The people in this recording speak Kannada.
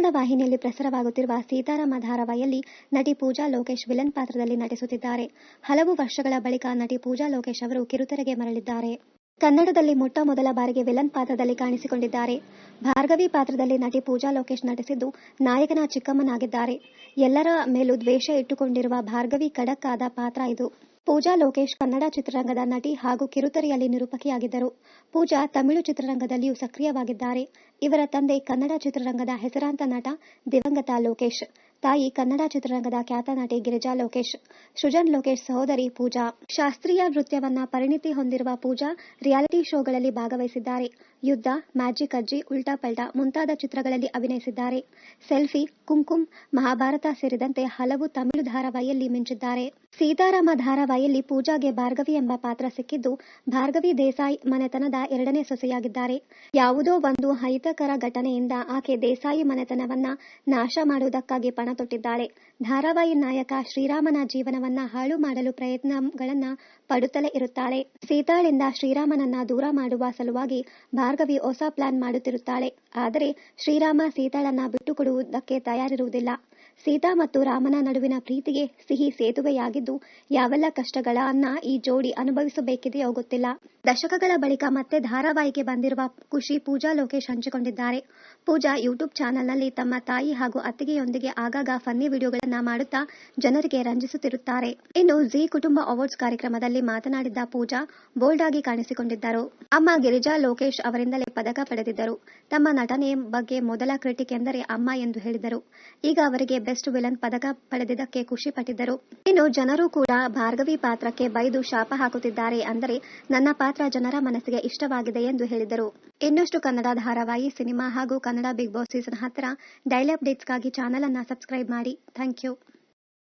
ಕನ್ನಡ ವಾಹಿನಿಯಲ್ಲಿ ಪ್ರಸಾರವಾಗುತ್ತಿರುವ ಸೀತಾರಾಮ ಧಾರಾವಾಹಿಯಲ್ಲಿ ನಟಿ ಪೂಜಾ ಲೋಕೇಶ್ ವಿಲನ್ ಪಾತ್ರದಲ್ಲಿ ನಟಿಸುತ್ತಿದ್ದಾರೆ. ಹಲವು ವರ್ಷಗಳ ಬಳಿಕ ನಟಿ ಪೂಜಾ ಲೋಕೇಶ್ ಅವರು ಕಿರುತೆರೆಗೆ ಮರಳಿದ್ದಾರೆ. ಕನ್ನಡದಲ್ಲಿ ಮೊಟ್ಟ ಮೊದಲ ಬಾರಿಗೆ ವಿಲನ್ ಪಾತ್ರದಲ್ಲಿ ಕಾಣಿಸಿಕೊಂಡಿದ್ದಾರೆ. ಭಾರ್ಗವಿ ಪಾತ್ರದಲ್ಲಿ ನಟಿ ಪೂಜಾ ಲೋಕೇಶ್ ನಟಿಸಿದ್ದು ನಾಯಕನ ಚಿಕ್ಕಮ್ಮನಾಗಿದ್ದಾರೆ. ಎಲ್ಲರ ಮೇಲೂ ದ್ವೇಷ ಇಟ್ಟುಕೊಂಡಿರುವ ಭಾರ್ಗವಿ ಖಡಕ್ ಆದ ಪಾತ್ರ ಇದು. ಪೂಜಾ ಲೋಕೇಶ್ ಕನ್ನಡ ಚಿತ್ರರಂಗದ ನಟಿ ಹಾಗೂ ಕಿರುತೆರೆಯಲ್ಲಿ ನಿರೂಪಕಿಯಾಗಿದ್ದರು. ಪೂಜಾ ತಮಿಳು ಚಿತ್ರರಂಗದಲ್ಲಿಯೂ ಸಕ್ರಿಯವಾಗಿದ್ದಾರೆ. ಇವರ ತಂದೆ ಕನ್ನಡ ಚಿತ್ರರಂಗದ ಹೆಸರಾಂತ ನಟ ದಿವಂಗತ ಲೋಕೇಶ್, ತಾಯಿ ಕನ್ನಡ ಚಿತ್ರರಂಗದ ಖ್ಯಾತ ನಟಿ ಗಿರಿಜಾ ಲೋಕೇಶ್. ಸೃಜನ್ ಲೋಕೇಶ್ ಸಹೋದರಿ ಪೂಜಾ. ಶಾಸ್ತ್ರೀಯ ನೃತ್ಯವನ್ನ ಪರಿಣಿತಿ ಹೊಂದಿರುವ ಪೂಜಾ ರಿಯಾಲಿಟಿ ಶೋಗಳಲ್ಲಿ ಭಾಗವಹಿಸಿದ್ದಾರೆ. ಯುದ್ಧ, ಮ್ಯಾಜಿಕ್ ಅಜ್ಜಿ, ಉಲ್ಟಾ ಪಲ್ಟಾ ಮುಂತಾದ ಚಿತ್ರಗಳಲ್ಲಿ ಅಭಿನಯಿಸಿದ್ದಾರೆ. ಸೆಲ್ಫಿ, ಕುಂಕುಮ್, ಮಹಾಭಾರತ ಸೇರಿದಂತೆ ಹಲವು ತಮಿಳು ಧಾರಾವಾಹಿಯಲ್ಲಿ ಮಿಂಚಿದ್ದಾರೆ. ಸೀತಾರಾಮ ಧಾರಾವಾಹಿಯಲ್ಲಿ ಪೂಜಾಗೆ ಭಾರ್ಗವಿ ಎಂಬ ಪಾತ್ರ ಸಿಕ್ಕಿದ್ದು, ಭಾರ್ಗವಿ ದೇಸಾಯಿ ಮನೆತನದ ಎರಡನೇ ಸೊಸೆಯಾಗಿದ್ದಾರೆ. ಯಾವುದೋ ಒಂದು ಅಹಿತಕರ ಘಟನೆಯಿಂದ ಆಕೆ ದೇಸಾಯಿ ಮನೆತನವನ್ನ ನಾಶ ಮಾಡುವುದಕ್ಕಾಗಿ ಪಣ ತೊಟ್ಟಿದ್ದಾಳೆ. ಧಾರಾವಾಹಿ ನಾಯಕ ಶ್ರೀರಾಮನ ಜೀವನವನ್ನ ಹಾಳು ಮಾಡಲು ಪ್ರಯತ್ನಗಳನ್ನ ಪಡುತ್ತಲೇ ಇರುತ್ತಾಳೆ. ಸೀತಾಳಿಂದ ಶ್ರೀರಾಮನನ್ನ ದೂರ ಮಾಡುವ ಸಲುವಾಗಿ ಭಾರ್ಗವಿ ಹೊಸ ಪ್ಲಾನ್ ಮಾಡುತ್ತಿರುತ್ತಾಳೆ. ಆದರೆ ಶ್ರೀರಾಮ ಸೀತಾಳನ್ನ ಬಿಟ್ಟುಕೊಡುವುದಕ್ಕೆ ತಯಾರಿರುವುದಿಲ್ಲ. ಸೀತಾ ಮತ್ತು ರಾಮನ ನಡುವಿನ ಪ್ರೀತಿಗೆ ಸಿಹಿ ಸೇತುವೆಯಾಗಿದ್ದು, ಯಾವೆಲ್ಲ ಕಷ್ಟಗಳನ್ನ ಈ ಜೋಡಿ ಅನುಭವಿಸಬೇಕಿದೆಯೋ ಗೊತ್ತಿಲ್ಲ. ದಶಕಗಳ ಬಳಿಕ ಮತ್ತೆ ಧಾರಾವಾಹಿಗೆ ಬಂದಿರುವ ಖುಷಿ ಪೂಜಾ ಲೋಕೇಶ್ ಹಂಚಿಕೊಂಡಿದ್ದಾರೆ. ಪೂಜಾ ಯೂಟ್ಯೂಬ್ ಚಾನೆಲ್ನಲ್ಲಿ ತಮ್ಮ ತಾಯಿ ಹಾಗೂ ಅತ್ತಿಗೆಯೊಂದಿಗೆ ಆಗಾಗ ಫನ್ನಿ ವಿಡಿಯೋಗಳನ್ನ ಮಾಡುತ್ತಾ ಜನರಿಗೆ ರಂಜಿಸುತ್ತಿರುತ್ತಾರೆ. ಇನ್ನು ಜಿ ಕುಟುಂಬ ಅವಾರ್ಡ್ಸ್ ಕಾರ್ಯಕ್ರಮದಲ್ಲಿ ಮಾತನಾಡಿದ್ದ ಪೂಜಾ ಬೋಲ್ಡ್ ಆಗಿ ಕಾಣಿಸಿಕೊಂಡಿದ್ದರು. ಅಮ್ಮ ಗಿರಿಜಾ ಲೋಕೇಶ್ ಅವರಿಂದಲೇ ಪದಕ ಪಡೆದಿದ್ದರು. ತಮ್ಮ ನಟನೆ ಬಗ್ಗೆ ಮೊದಲ ಕ್ರಿಟಿಕ್ ಎಂದರೆ ಅಮ್ಮ ಎಂದು ಹೇಳಿದರು. ಈಗ ಅವರಿಗೆ ಬೆಸ್ಟ್ ವಿಲನ್ ಪದಕ ಪಡೆದಿದ್ದಕ್ಕೆ ಖುಷಿ ಪಟ್ಟಿದ್ದರು. ಇನ್ನು ಜನರು ಕೂಡ ಭಾರ್ಗವಿ ಪಾತ್ರಕ್ಕೆ ಬೈದು ಶಾಪ ಹಾಕುತ್ತಿದ್ದಾರೆ. ಅಂದರೆ ನನ್ನ ಪಾತ್ರ ಜನರ ಮನಸ್ಸಿಗೆ ಇಷ್ಟವಾಗಿದೆ ಎಂದು ಹೇಳಿದರು. ಇನ್ನಷ್ಟು ಕನ್ನಡ ಧಾರಾವಾಹಿ, ಸಿನಿಮಾ ಹಾಗೂ Kannada Bigg Boss season 10 daily ಅಪ್ಡೇಟ್ಸ್ಗಾಗಿ ಚಾನೆಲ್ ಅನ್ನ ಸಬ್ಸ್ಕ್ರೈಬ್ ಮಾಡಿ. Thank you.